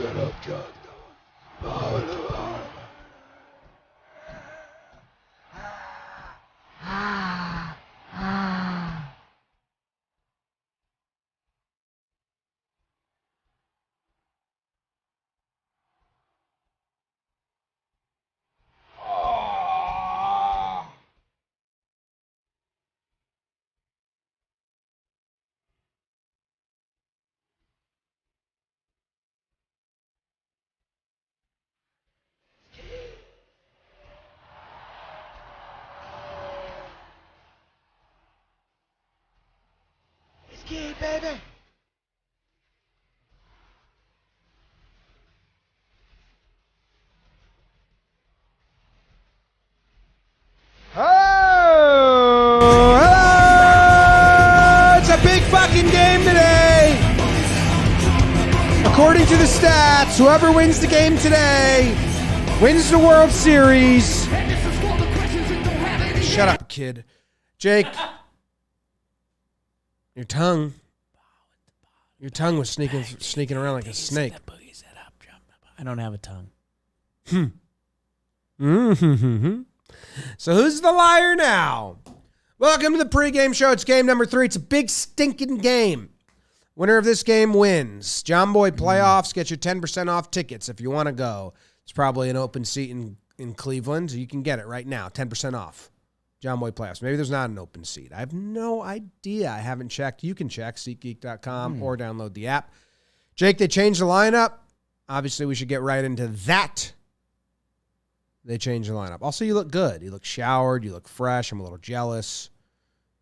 Shut up, John. Ski, baby. Oh, hello! It's a big fucking game today. According to the stats, whoever wins the game today wins the World Series. Shut up, kid. Jake, your tongue was sneaking around like a snake. I don't have a tongue. So who's the liar now? Welcome to the pregame show. It's game number 3. It's a big stinking game. Winner of this game wins. John Boy playoffs get you 10% off tickets if you want to go. It's probably an open seat in Cleveland. You can get it right now, 10% off. John Boy playoffs. Maybe there's not an open seat. I have no idea. I haven't checked. You can check SeatGeek.com or download the app. Jake, they changed the lineup. Obviously, we should get right into that. They changed the lineup. Also, you look good. You look showered. You look fresh. I'm a little jealous.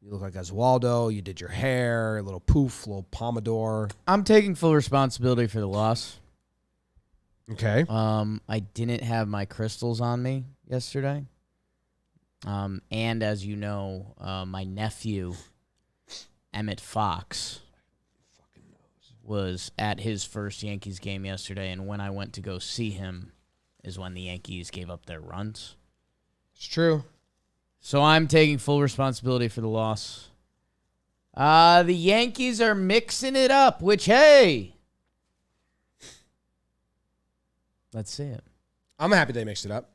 You look like Oswaldo. You did your hair. A little poof, a little pompadour. I'm taking full responsibility for the loss. Okay. I didn't have my crystals on me yesterday. And as you know, my nephew, Emmett Fox, was at his first Yankees game yesterday, and when I went to go see him is when the Yankees gave up their runs. It's true. So I'm taking full responsibility for the loss. The Yankees are mixing it up, which, hey, let's see it. I'm happy they mixed it up.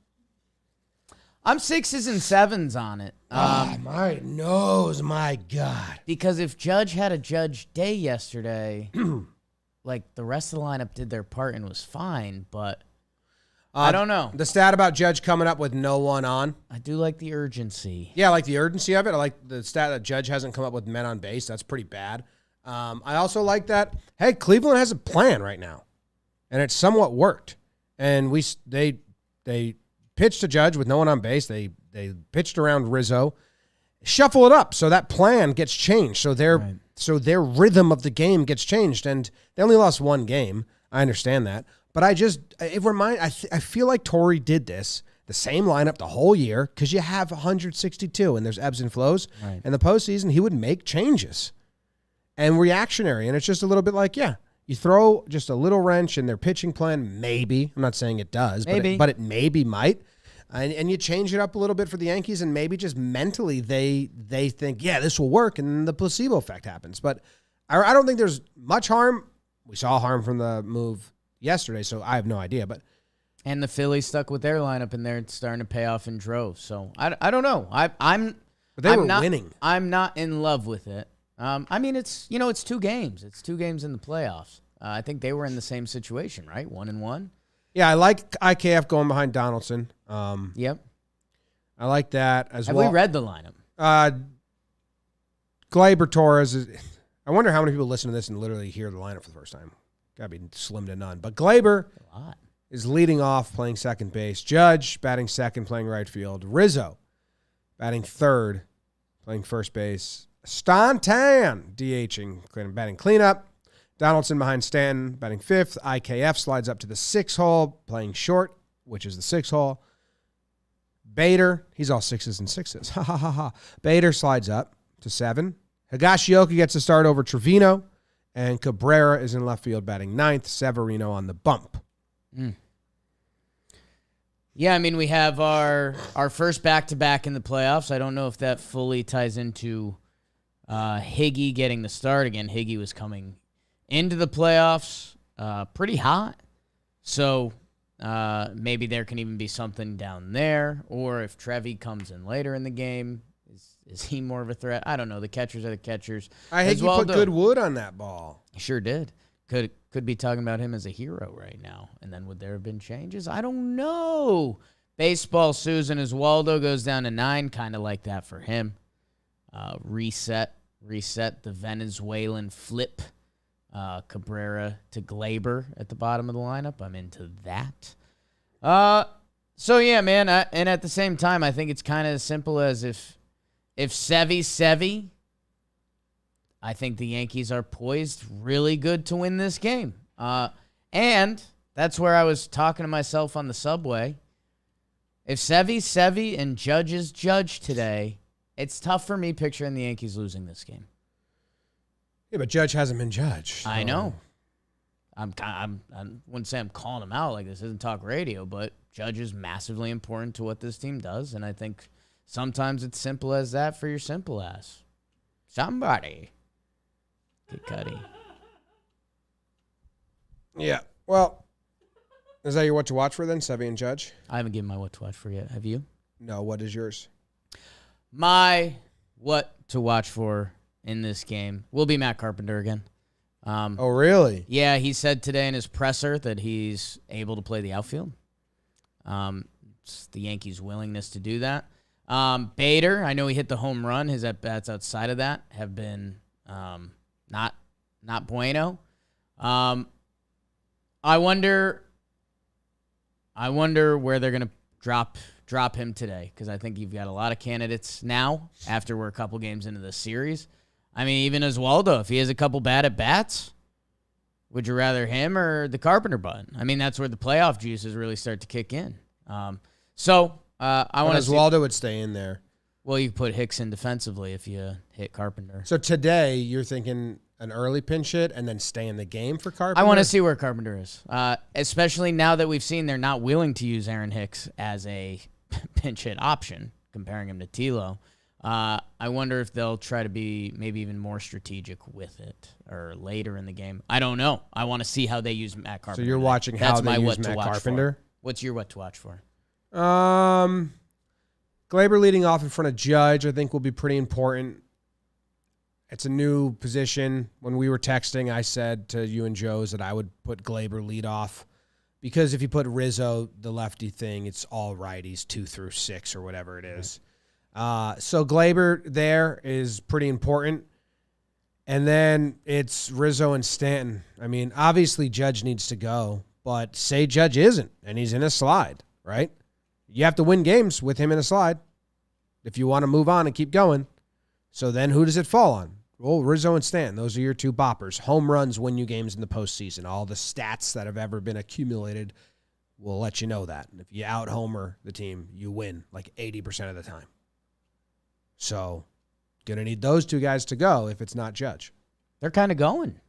I'm 6s and 7s on it. My nose, my God. Because if Judge had a Judge day yesterday, like the rest of the lineup did their part and was fine, but I don't know. The stat about Judge coming up with no one on. I do like the urgency. Yeah, I like the urgency of it. I like the stat that Judge hasn't come up with men on base. That's pretty bad. I also like that, hey, Cleveland has a plan right now, and it somewhat worked. And they pitched to Judge with no one on base. They pitched around Rizzo. Shuffle it up so that plan gets changed. So their rhythm of the game gets changed. And they only lost one game. I understand that. But I feel like Torrey did this, the same lineup the whole year, because you have 162 and there's ebbs and flows. Right. And the postseason, he would make changes and reactionary. And it's just a little bit like, yeah, you throw just a little wrench in their pitching plan, maybe. I'm not saying it does, but it maybe might. And you change it up a little bit for the Yankees, and maybe just mentally they think, yeah, this will work, and the placebo effect happens. But I don't think there's much harm. We saw harm from the move yesterday, so I have no idea. And the Phillies stuck with their lineup, and they're starting to pay off in droves. So I don't know. But they were winning. I'm not in love with it. I mean, it's 2 games. It's 2 games in the playoffs. I think they were in the same situation, right? 1-1. Yeah, I like IKF going behind Donaldson. Yep. I like that as Have well. we read the lineup? Gleyber Torres is. I wonder how many people listen to this and literally hear the lineup for the first time. Gotta be slim to none. But Gleyber is leading off, playing second base. Judge batting second, playing right field. Rizzo batting third, playing first base. Stanton DHing, batting cleanup. Donaldson behind Stanton, batting fifth. IKF slides up to the 6th hole, playing short, which is the 6th hole. Bader, he's all 6s and 6s. Ha, ha, ha, ha. Bader slides up to 7. Higashioka gets a start over Trevino, and Cabrera is in left field, batting 9th. Severino on the bump. Yeah, I mean, we have our first back-to-back in the playoffs. I don't know if that fully ties into Higgy getting the start again. Higgy was coming into the playoffs pretty hot. So maybe there can even be something down there. Or if Trevi comes in later in the game, is he more of a threat? I don't know. The catchers are the catchers. I think he put good wood on that ball. He sure did. Could be talking about him as a hero right now. And then would there have been changes? I don't know. Baseball Susan Oswaldo goes down to 9, kind of like that for him. Reset the Venezuelan flip. Cabrera to Glaber at the bottom of the lineup. I'm into that. So yeah, man. And at the same time, I think it's kind of as simple as if Sevy, I think the Yankees are poised really good to win this game. And that's where I was talking to myself on the subway. If Sevy, and Judge today, it's tough for me picturing the Yankees losing this game. Yeah, but Judge hasn't been Judge. So. I know. I wouldn't say I'm calling him out like this isn't talk radio, but Judge is massively important to what this team does, and I think sometimes it's simple as that for your simple ass. Somebody. Get Cuddy. Yeah. Well, is that your what to watch for then, Sevy and Judge? I haven't given my what to watch for yet. Have you? No. What is yours? My what to watch for in this game will be Matt Carpenter again. Oh, really? Yeah, he said today in his presser that he's able to play the outfield. It's the Yankees' willingness to do that. Bader, I know he hit the home run. His at-bats outside of that have been not bueno. I wonder where they're going to drop him today, because I think you've got a lot of candidates now after we're a couple games into the series. I mean, even Oswaldo, if he has a couple bad at-bats, would you rather him or the Carpenter button? I mean, that's where the playoff juices really start to kick in. I want Oswaldo would stay in there. Well, you put Hicks in defensively if you hit Carpenter. So today you're thinking an early pinch hit and then stay in the game for Carpenter? I want to see where Carpenter is, especially now that we've seen they're not willing to use Aaron Hicks as a pinch hit option, comparing him to Tilo. I wonder if they'll try to be maybe even more strategic with it or later in the game. I don't know. I want to see how they use Matt Carpenter. So you're watching how they use Matt Carpenter? What's your what to watch for? Glaber leading off in front of Judge, I think, will be pretty important. It's a new position. When we were texting, I said to you and Joe's that I would put Glaber lead off, because if you put Rizzo, the lefty thing, it's all righties 2 through 6 or whatever it is. So Glaber there is pretty important. And then it's Rizzo and Stanton. I mean, obviously Judge needs to go, but say Judge isn't, and he's in a slide, right? You have to win games with him in a slide if you want to move on and keep going. So then who does it fall on? Well, Rizzo and Stanton. Those are your two boppers. Home runs win you games in the postseason. All the stats that have ever been accumulated will let you know that. And if you out-homer the team, you win like 80% of the time. So going to need those two guys to go if it's not Judge. They're kind of going.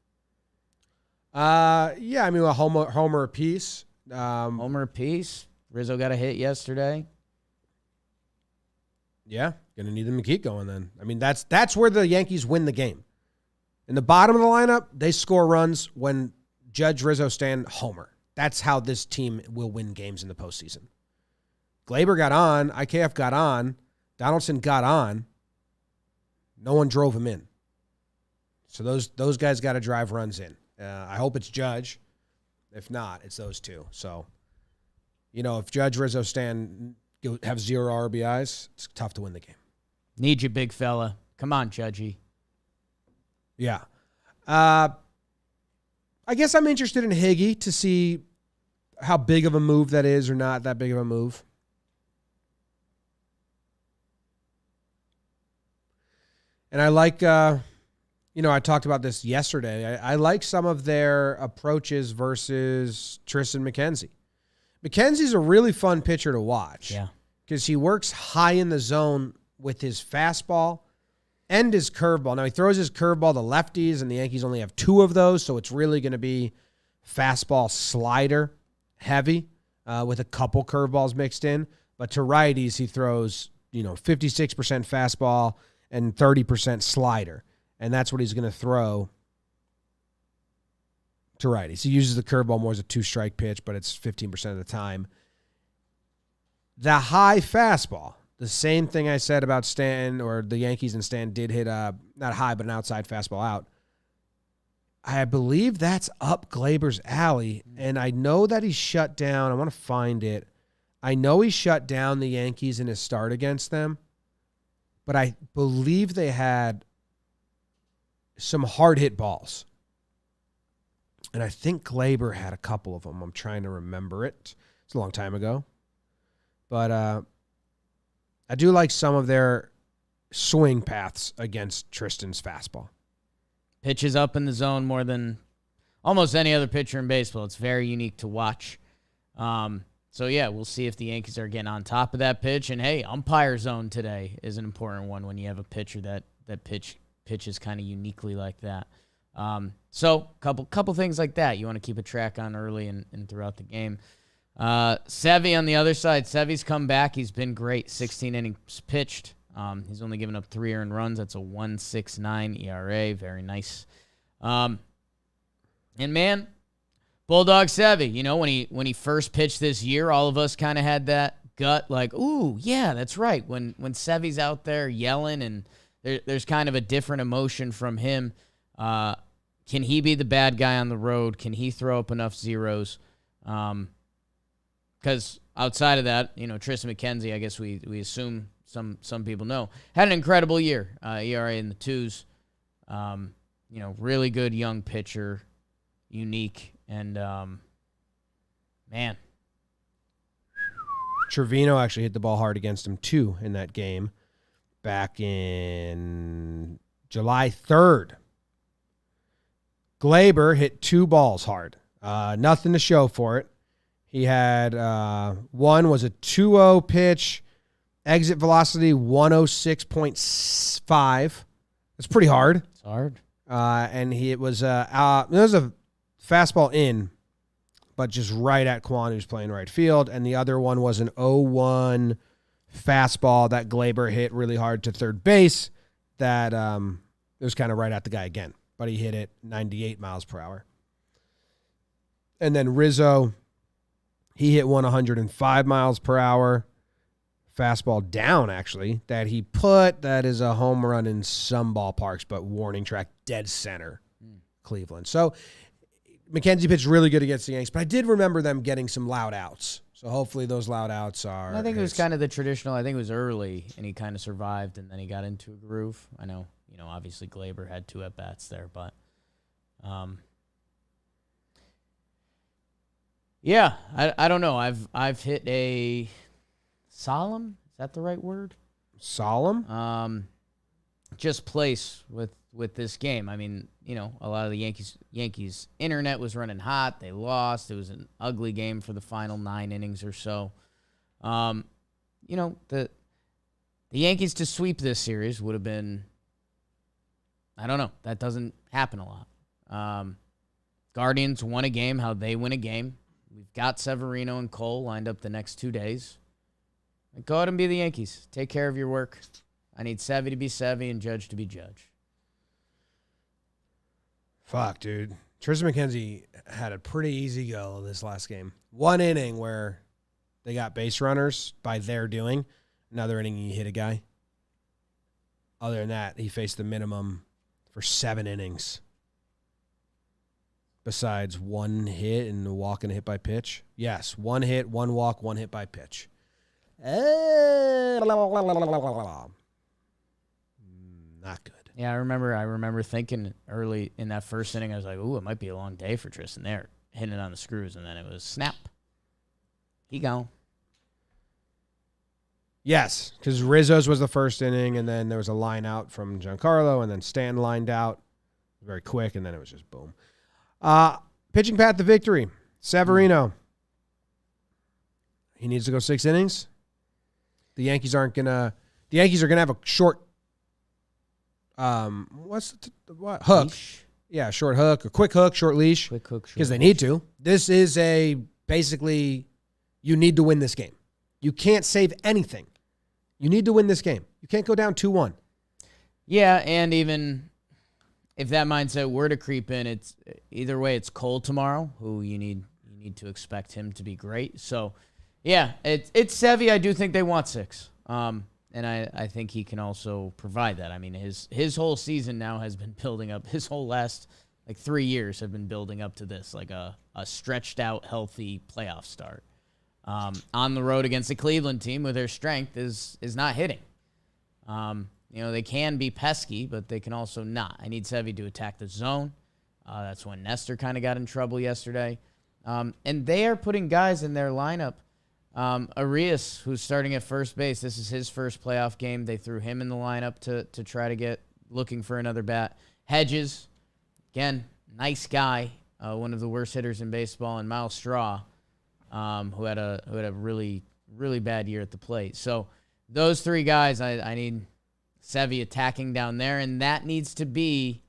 Yeah, I mean, a homer apiece. Homer apiece. Rizzo got a hit yesterday. Yeah, going to need them to keep going then. I mean, that's where the Yankees win the game. In the bottom of the lineup, they score runs when Judge, Rizzo, Stanton, homer. That's how this team will win games in the postseason. Glaber got on. IKF got on. Donaldson got on. No one drove him in. So those guys got to drive runs in. I hope it's Judge. If not, it's those two. So, if Judge, Rizzo, Stanton have 0 RBIs, it's tough to win the game. Need you, big fella. Come on, Judgy. Yeah. I guess I'm interested in Higgy to see how big of a move that is or not that big of a move. And I like, I talked about this yesterday. I like some of their approaches versus Tristan McKenzie. McKenzie's a really fun pitcher to watch. Yeah. Because he works high in the zone with his fastball and his curveball. Now, he throws his curveball to lefties, and the Yankees only have 2 of those, so it's really going to be fastball slider heavy with a couple curveballs mixed in. But to righties, he throws, 56% fastball and 30% slider. And that's what he's going to throw to righties. He uses the curveball more as a 2-strike pitch, but it's 15% of the time. The high fastball, the same thing I said about Stanton, or the Yankees and Stanton did hit not high, but an outside fastball out. I believe that's up Glaber's alley, and I know that he's shut down. I want to find it. I know he shut down the Yankees in his start against them, but I believe they had some hard-hit balls. And I think Glaber had a couple of them. I'm trying to remember it. It's a long time ago. But I do like some of their swing paths against Tristan's fastball. Pitches up in the zone more than almost any other pitcher in baseball. It's very unique to watch. So, yeah, we'll see if the Yankees are getting on top of that pitch. And, hey, umpire zone today is an important one when you have a pitcher that pitches kind of uniquely like that. So, couple things like that you want to keep a track on early and throughout the game. Sevy on the other side. Sevy's come back. He's been great. 16 innings pitched. He's only given up 3 earned runs. That's a 1.69 ERA. Very nice. And man, Bulldog Sevy, you know, when he first pitched this year, all of us kind of had that gut like, ooh, yeah, that's right. When Sevy's out there yelling and there's kind of a different emotion from him. Can he be the bad guy on the road? Can he throw up enough zeros? Because outside of that, you know, Tristan McKenzie, I guess we assume some people know, had an incredible year. ERA in the 2s. You know, really good young pitcher, unique, and man. Trevino actually hit the ball hard against him, too, in that game back in July 3rd. Glaber hit 2 balls hard. Nothing to show for it. He had one was a 2-0 pitch, exit velocity 106.5. That's pretty hard. It's hard. And it was a fastball in, but just right at Kwan, who's playing right field. And the other one was an 0-1 fastball that Glaber hit really hard to third base. That it was kind of right at the guy again, but he hit it 98 miles per hour. And then Rizzo, he hit one 105 miles per hour. Fastball down, actually, that he put. That is a home run in some ballparks, but warning track dead center, Cleveland. So McKenzie pitched really good against the Yanks, but I did remember them getting some loud outs. So hopefully those loud outs are. I think it was kind of the traditional. I think it was early, and he kind of survived, and then he got into a groove. I know, you know, obviously Glaber had 2 at-bats there, but yeah, I don't know. I've hit a solemn, is that the right word? Solemn? Just place with this game. I mean, you know, a lot of the Yankees internet was running hot. They lost. It was an ugly game for the final 9 innings or so. You know, the Yankees to sweep this series would have been, I don't know. That doesn't happen a lot. Guardians won a game, how they win a game. We've got Severino and Cole lined up the next 2 days. Go out and be the Yankees. Take care of your work. I need Sevy to be Sevy and Judge to be Judge. Fuck, dude. Tristan McKenzie had a pretty easy go this last game. 1 inning where they got base runners by their doing. Another inning, he hit a guy. Other than that, he faced the minimum for 7 innings. Besides 1 hit and a walk and a hit by pitch. Yes, 1 hit, 1 walk, 1 hit by pitch. Not good. Yeah, I remember thinking early in that first inning, I was like, ooh, it might be a long day for Tristan there, hitting it on the screws, and then it was snap. He gone. Yes, because Rizzo's was the first inning, and then there was a line out from Giancarlo, and then Stanton lined out very quick, and then it was just boom. Pitching path to victory. Severino. He needs to go 6 innings. The Yankees are gonna have a short hook. Leash? Yeah, short hook, a quick hook, short leash. Quick hook, Because they need to. This is basically you need to win this game. You can't save anything. You need to win this game. You can't go down 2-1. Yeah, and even if that mindset were to creep in, it's either way. It's Cole tomorrow, who you need to expect him to be great. So, yeah, it's Sevy. I do think they want 6, and I think he can also provide that. I mean, his whole season now has been building up. His whole last 3 years have been building up to this, like a stretched out, healthy playoff start. On the road against the Cleveland team, where their strength is not hitting. They can be pesky, but they can also not. I need Sevy to attack the zone. That's when Nestor kind of got in trouble yesterday. And they are putting guys in their lineup. Arias, who's starting at first base, this is his first playoff game. They threw him in the lineup to try to looking for another bat. Hedges, again, nice guy, one of the worst hitters in baseball, and Miles Straw, who had a really, really bad year at the plate. So those 3 guys, I need Sevy attacking down there, and that needs to be,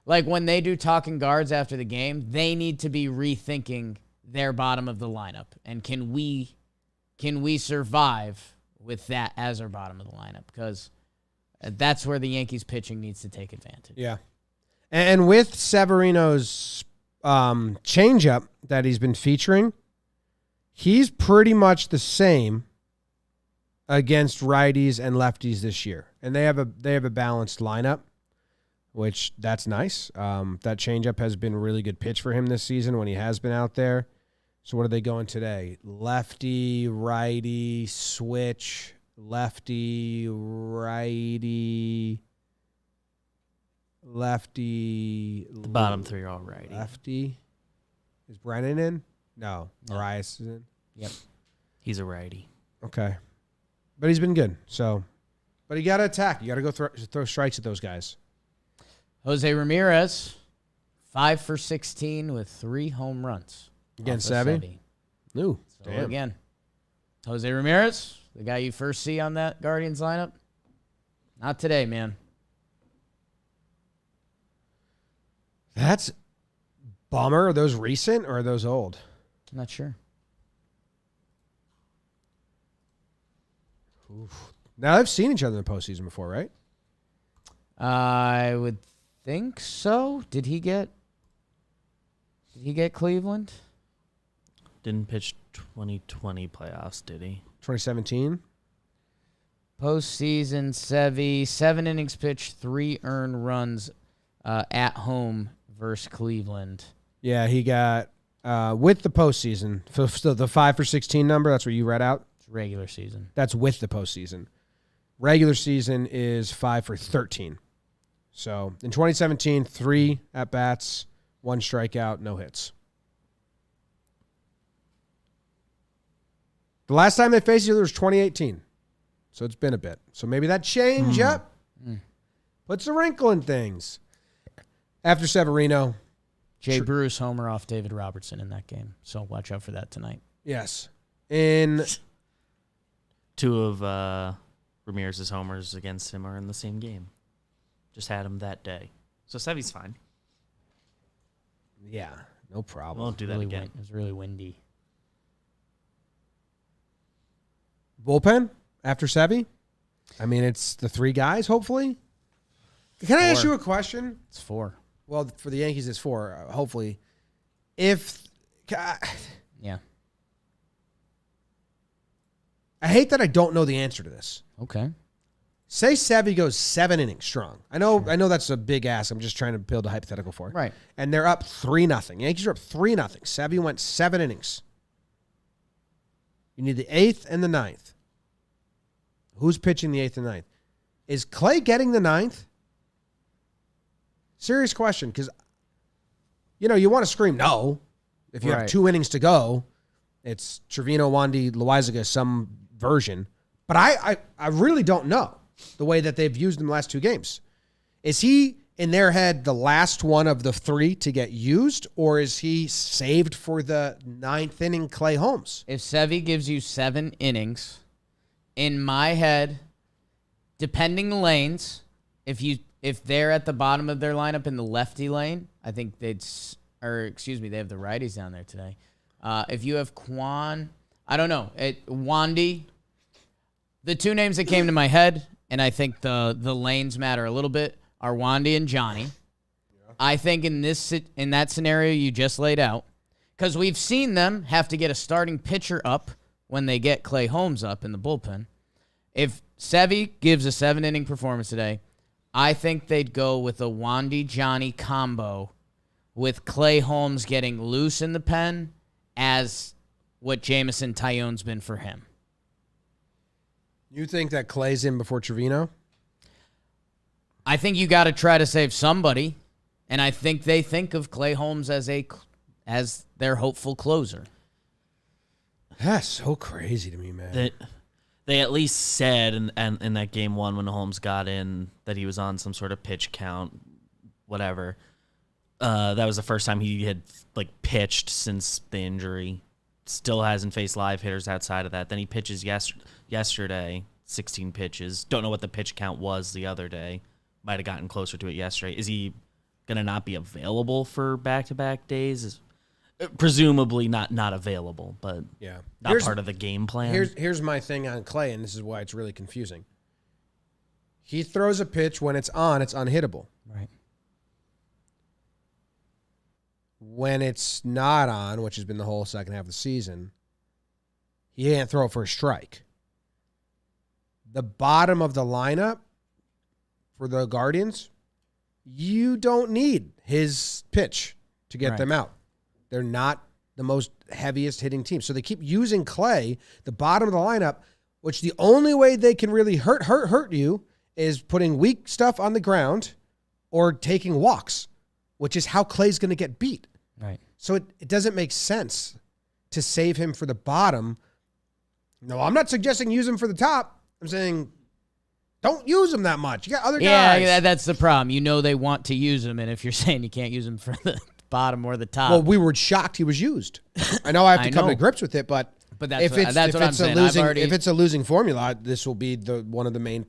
like when they do talking guards after the game, they need to be rethinking their bottom of the lineup. And can we survive with that as our bottom of the lineup? Because that's where the Yankees pitching needs to take advantage. Yeah. And with Severino's changeup that he's been featuring, he's pretty much the same against righties and lefties this year. And they have a balanced lineup, which that's nice. That changeup has been a really good pitch for him this season when he has been out there. So what are they going today? Lefty, righty, switch, lefty, righty, lefty. The bottom 3 are all righty. Lefty. Is Brennan in? No. Arias is in? Yep. He's a righty. Okay. But he's been good. So, but you got to attack. You got to go throw strikes at those guys. Jose Ramirez, 5 for 16 with 3 home runs. Against Sevy? Ooh, So damn. again, Jose Ramirez, the guy you first see on that Guardians lineup. Not today, man. That's bummer. Are those recent or are those old? I'm not sure. Oof. Now, they've seen each other in the postseason before, right? I would think so. Did he get Cleveland? Didn't pitch 2020 playoffs, did he? 2017? Postseason, Sevy, 7 innings pitched, 3 earned runs at home versus Cleveland. Yeah, he got, with the postseason, so the 5 for 16 number, that's what you read out? It's regular season. That's with the postseason. Regular season is 5 for 13. So in 2017, 3 at-bats, 1 strikeout, no hits. The last time they faced each other was 2018. So it's been a bit. So maybe that change up puts a wrinkle in things. After Severino. Jay Bruce homer off David Robertson in that game. So watch out for that tonight. Yes. In 2 of Ramirez's homers against him are in the same game. Just had him that day. So Sevy's fine. Yeah, no problem. Won't do that again. It was really windy. Bullpen after Sevy? I mean, it's the 3 guys, hopefully. Can I ask you a question? It's 4. Well, for the Yankees, it's 4, hopefully. Yeah. I hate that I don't know the answer to this. Okay. Say Sevy goes 7 innings strong. I know that's a big ask. I'm just trying to build a hypothetical for it. Right. And they're up 3-0. Yankees are up 3-0. Sevy went 7 innings. You need the 8th and the 9th. Who's pitching the 8th and 9th? Is Clay getting the 9th? Serious question, because, you want to scream no. If you have 2 innings to go, it's Trevino, Wandy, Loaizaga, some version. But I really don't know the way that they've used him the last 2 games. Is he, in their head, the last one of the 3 to get used, or is he saved for the 9th inning Clay Holmes? If Sevy gives you 7 innings, in my head, depending the lanes, if they're at the bottom of their lineup in the lefty lane, I think they have the righties down there today. If you have Quan, I don't know, Wandy, the 2 names that came to my head, and I think the lanes matter a little bit, are Wandy and Johnny. I think in that scenario you just laid out, because we've seen them have to get a starting pitcher up when they get Clay Holmes up in the bullpen. If Sevy gives a 7-inning performance today, I think they'd go with a Wandy-Johnny combo with Clay Holmes getting loose in the pen as what Jameson Taillon's been for him. You think that Clay's in before Trevino? I think you got to try to save somebody, and I think they think of Clay Holmes as their hopeful closer. That's so crazy to me, man. They at least said in that game one when Holmes got in that he was on some sort of pitch count, whatever. That was the first time he had pitched since the injury. Still hasn't faced live hitters outside of that. Then he pitches yesterday, 16 pitches. Don't know what the pitch count was the other day. Might have gotten closer to it yesterday. Is he going to not be available for back-to-back days? Presumably not available, but yeah, not part of the game plan. Here's my thing on Clay, and this is why it's really confusing. He throws a pitch when it's unhittable. Right. When it's not on, which has been the whole second half of the season, he can't throw it for a strike. The bottom of the lineup for the Guardians, you don't need his pitch to get them out. They're not the most heaviest hitting team. So they keep using Clay, the bottom of the lineup, which the only way they can really hurt you is putting weak stuff on the ground or taking walks, which is how Clay's going to get beat. Right. So it doesn't make sense to save him for the bottom. No, I'm not suggesting use him for the top. I'm saying don't use him that much. You got other guys. Yeah, that's the problem. You know they want to use him, and if you're saying you can't use him for the bottom or the top. Well, we were shocked he was used. I know I have to come to grips with it, but that's what I'm saying. If it's a losing formula, this will be one of my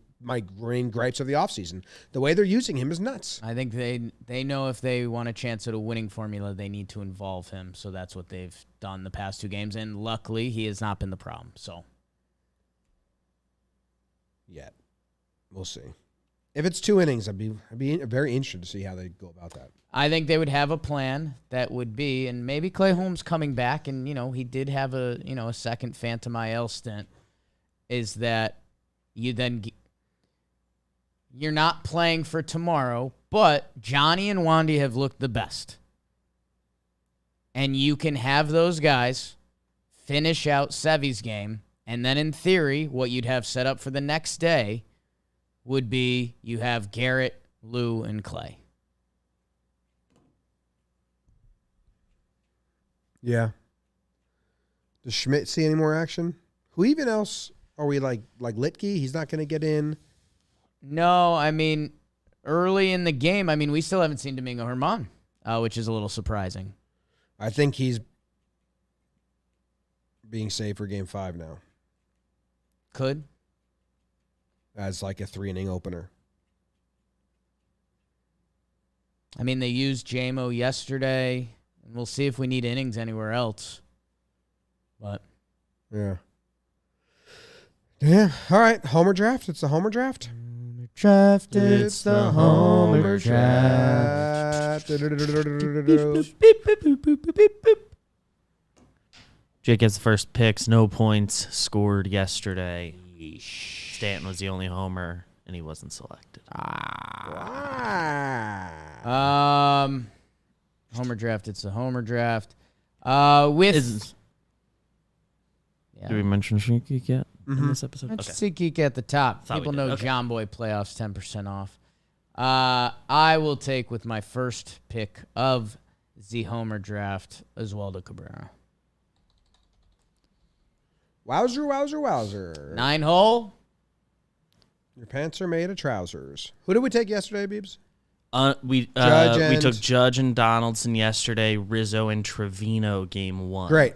main gripes of the offseason. The way they're using him is nuts. I think they know if they want a chance at a winning formula, they need to involve him. So that's what they've done the past 2 games, and luckily he has not been the problem. So yet, we'll see. If it's 2 innings, I'd be very interested to see how they go about that. I think they would have a plan that would be, and maybe Clay Holmes coming back, and he did have a second phantom IL stint, is that you're not playing for tomorrow, but Johnny and Wandy have looked the best. And you can have those guys finish out Sevy's game, and then in theory, what you'd have set up for the next day would be you have Garrett, Lou, and Clay. Yeah. Does Schmidt see any more action? Who even else are we like Litke? He's not going to get in. No, I mean, early in the game, we still haven't seen Domingo Germán, which is a little surprising. I think he's being saved for Game 5 now. Could. As like a 3-inning opener. They used JMO yesterday, and we'll see if we need innings anywhere else. But yeah. Yeah. All right. Homer draft. It's the Homer draft. It's the Homer draft. Jake has the first picks, no points scored yesterday. Stanton was the only homer, and he wasn't selected. Homer draft. It's the Homer draft. Did we mention SeatGeek yet in this episode? SeatGeek at the top. People know John Boy playoffs 10% off. I will take with my first pick of the Homer draft, Oswaldo Cabrera. Wowzer. 9-hole. Your pants are made of trousers. Who did we take yesterday, Beebs? We took Judge and Donaldson yesterday. Rizzo and Trevino game 1. Great.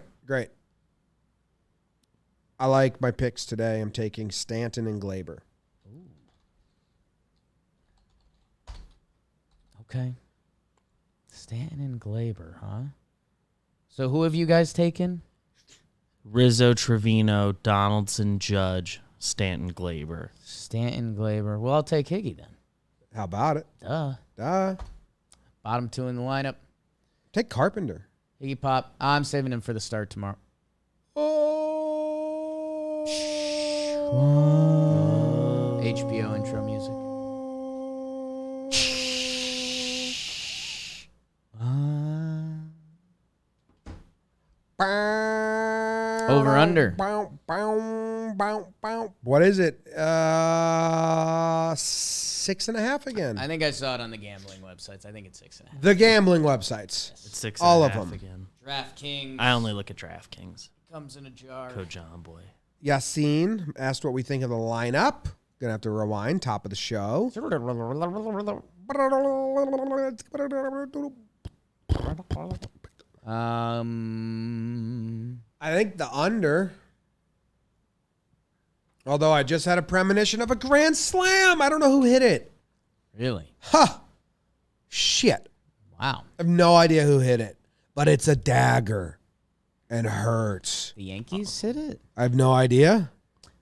I like my picks today. I'm taking Stanton and Glaber. Okay. Stanton and Glaber, huh? So who have you guys taken? Rizzo, Trevino, Donaldson, Judge, Stanton, Glaber. Well, I'll take Higgy then. How about it? Duh. Bottom 2 in the lineup. Take Carpenter. Iggy Pop. I'm saving him for the start tomorrow. Oh. HBO intro music. Over under. What is it? 6.5 again. I think I saw it on the gambling websites. I think it's 6.5. The gambling websites. It's 6.5 All of them. again. DraftKings. I only look at DraftKings. Comes in a jar. Code John Boy. Yassine asked what we think of the lineup. Gonna have to rewind. Top of the show. I think the under. Although I just had a premonition of a grand slam. I don't know who hit it. Really? Huh. Shit. Wow. I have no idea who hit it. But it's a dagger. And hurts. The Yankees hit it? I have no idea.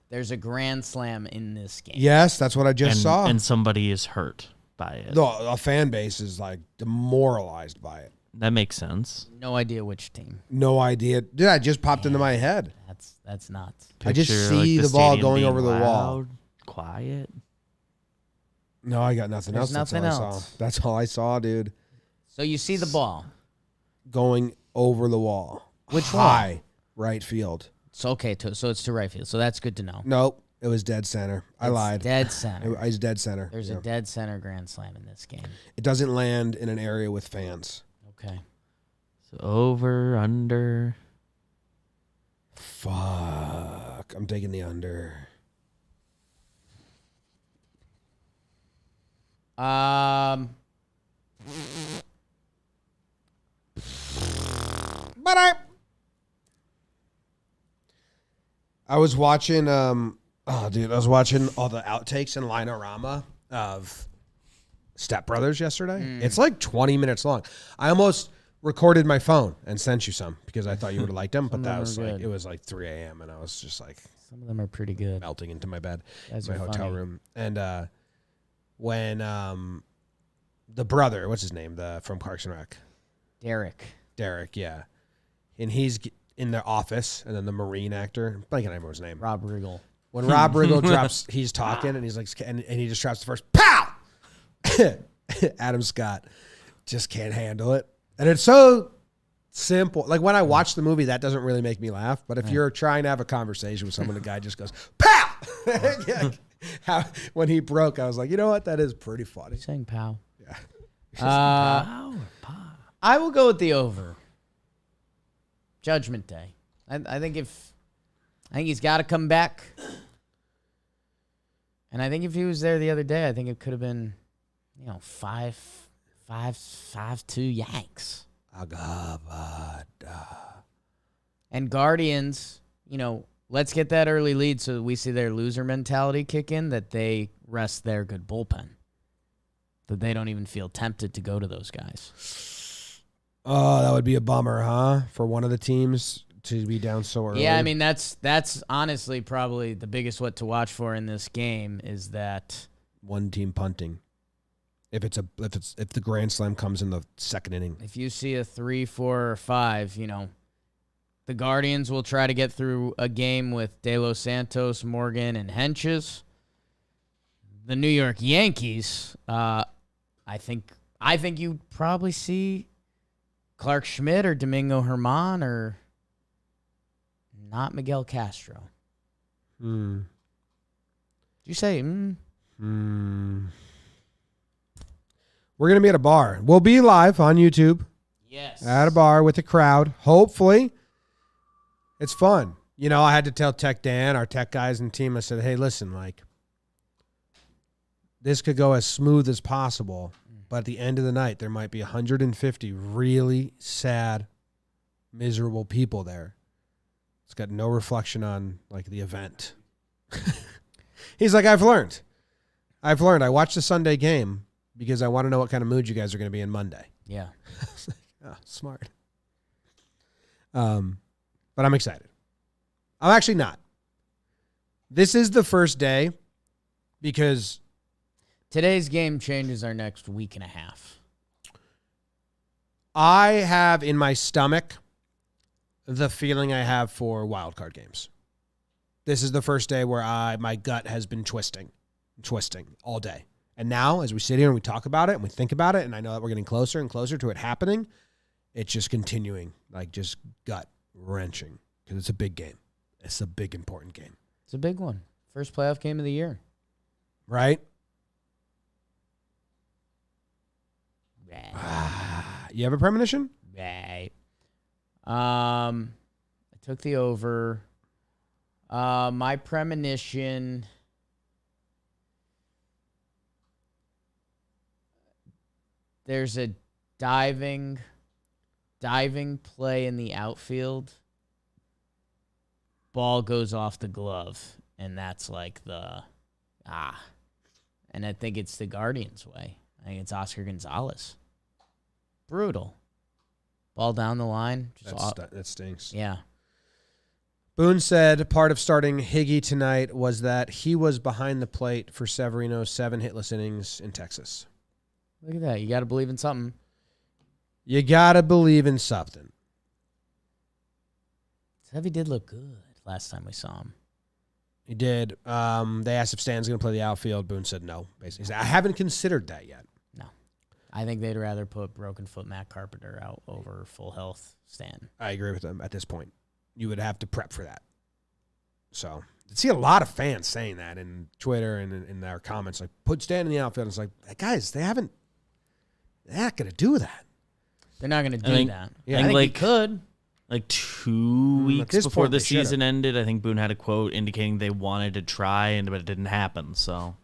There's a grand slam in this game. Yes, that's what I just saw. And somebody is hurt by it. The fan base is like demoralized by it. That makes sense. No idea which team. No idea. Dude, it just popped into my head. That's nuts. I just Picture, see the ball stadium going being over the wall. loud, quiet. No, I got nothing There's else. nothing That's all I else. saw. That's all I saw, dude. So you see the ball. Going over the wall. Which high right field. So okay, so it's to right field. So that's good to know. Nope, it was dead center. I It's lied. Dead center. It was dead center. There's Yeah. a dead center grand slam in this game. It doesn't land in an area with fans. Okay. So over, under. Fuck. I'm taking the under. But I was watching I was watching all the outtakes in Linorama of Step Brothers yesterday. It's like 20 minutes long. I almost recorded my phone and sent you some because I thought you would have liked them, but that was like, it was like 3 a.m. and I was just like Some of them are pretty good. melting into my bed, Guys my are hotel funny. room. And when the brother, what's his name, from Parks and Rec, Derek, yeah, and he's in the office, and then the Marine actor, I'm blanking on everyone's name, Rob Riggle. when Rob Riggle drops, he's talking, and he's like, and he just drops the first pow. Adam Scott just can't handle it, and it's so simple. Like when I watch the movie, that doesn't really make me laugh. But if you're trying to have a conversation with someone, the guy just goes pow. When he broke, I was like, you know what? That is pretty funny. Saying pow. Yeah. Pow or pop? I will go with the over. Judgment Day. I think he's got to come back. And I think if he was there the other day, I think it could have been, 5-2 Yanks. And Guardians, let's get that early lead so we see their loser mentality kick in, that they rest their good bullpen. That they don't even feel tempted to go to those guys. Oh, that would be a bummer, huh? For one of the teams to be down so early. Yeah, I mean that's honestly probably the biggest what to watch for in this game is that one team punting. If the grand slam comes in the second inning. if you see a 3, 4, or 5, the Guardians will try to get through a game with De Los Santos, Morgan, and Henches. The New York Yankees, I think you probably see Clark Schmidt or Domingo Germán or not Miguel Castro. Did you say? We're going to be at a bar. We'll be live on YouTube. Yes. At a bar with a crowd. Hopefully. It's fun. I had to tell Tech Dan, our tech guys and team, I said, hey, listen, this could go as smooth as possible, but at the end of the night, there might be 150 really sad, miserable people there. It's got no reflection on, the event. He's like, I've learned. I watched the Sunday game because I want to know what kind of mood you guys are going to be in Monday. Yeah. Oh, smart. But I'm excited. I'm actually not. This is the first day because Today's game changes our next week and a half. I have in my stomach the feeling I have for wild card games. This is the first day where my gut has been twisting all day. And now, as we sit here and we talk about it and we think about it, and I know that we're getting closer and closer to it happening, it's just continuing, like just gut wrenching, because it's a big game. It's a big, important game. It's a big one. First playoff game of the year. Right? Right. You have a premonition? Right. I took the over. My premonition. There's a diving play in the outfield. Ball goes off the glove, and that's like and I think it's the Guardians' way. I think it's Oscar Gonzalez. Brutal. Ball down the line. That stinks. Yeah. Boone said part of starting Higgy tonight was that he was behind the plate for Severino's 7 hitless innings in Texas. Look at that. You got to believe in something. You got to believe in something. Sevy did look good last time we saw him. He did. They asked if Stan's going to play the outfield. Boone said no. Basically, he said, I haven't considered that yet. No. I think they'd rather put broken foot Matt Carpenter out over full health Stan. I agree with them at this point. You would have to prep for that. So, I see a lot of fans saying that in Twitter and in their comments, like, put Stan in the outfield. It's like, guys, they're not going to do that. They're not going to do that. Yeah, I think like, he could. Like 2 weeks before point, the they should've. season ended, I think Boone had a quote indicating they wanted to try, but it didn't happen. So,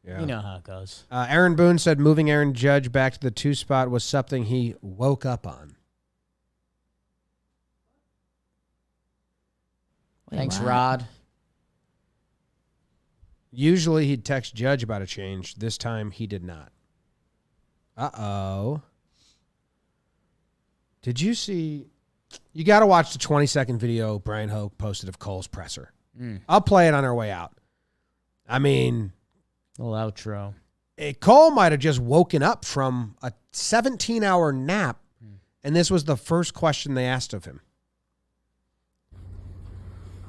yeah. You know how it goes. Aaron Boone said moving Aaron Judge back to the 2 spot was something he woke up on. Thanks, Rod. Usually he'd text Judge about a change. This time he did not. Uh-oh. Did you see... You got to watch the 20-second video Brian Hoke posted of Cole's presser. I'll play it on our way out. I mean... Little outro. Cole might have just woken up from a 17-hour nap, and this was the first question they asked of him.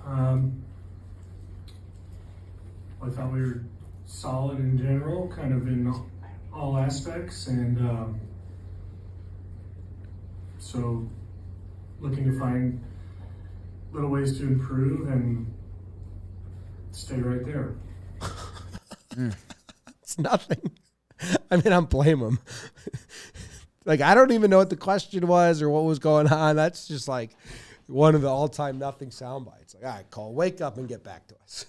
I thought we were solid in general, kind of in all aspects, and so looking to find little ways to improve and stay right there. It's nothing. I mean, I don't blame him. Like, I don't even know what the question was or what was going on. That's just like one of the all-time nothing sound bites. Like, all right, Cole, wake up and get back to us.